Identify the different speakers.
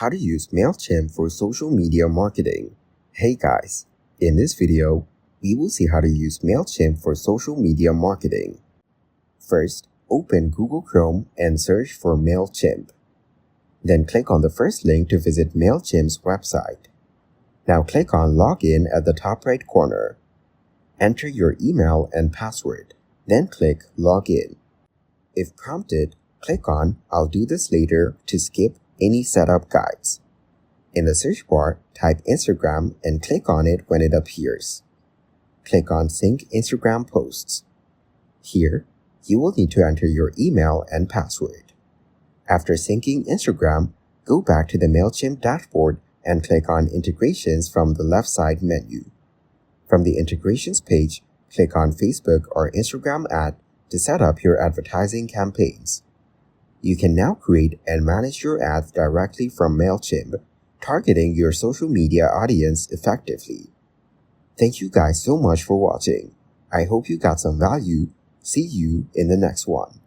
Speaker 1: How to use MailChimp for social media marketing. Hey guys, in this video, we will see how to use MailChimp for social media marketing. First, open Google Chrome and search for MailChimp. Then click on the first link to visit MailChimp's website. Now click on Login at the top right corner. Enter your email and password, then click Login. If prompted, click on I'll do this later to skip any setup guides. In the search bar, type Instagram and click on it when it appears. Click on Sync Instagram Posts. Here, you will need to enter your email and password. After syncing Instagram, go back to the MailChimp dashboard and click on Integrations from the left side menu. From the Integrations page, click on Facebook or Instagram ad to set up your advertising campaigns. You can now create and manage your ads directly from MailChimp, targeting your social media audience effectively. Thank you guys so much for watching. I hope you got some value. See you in the next one.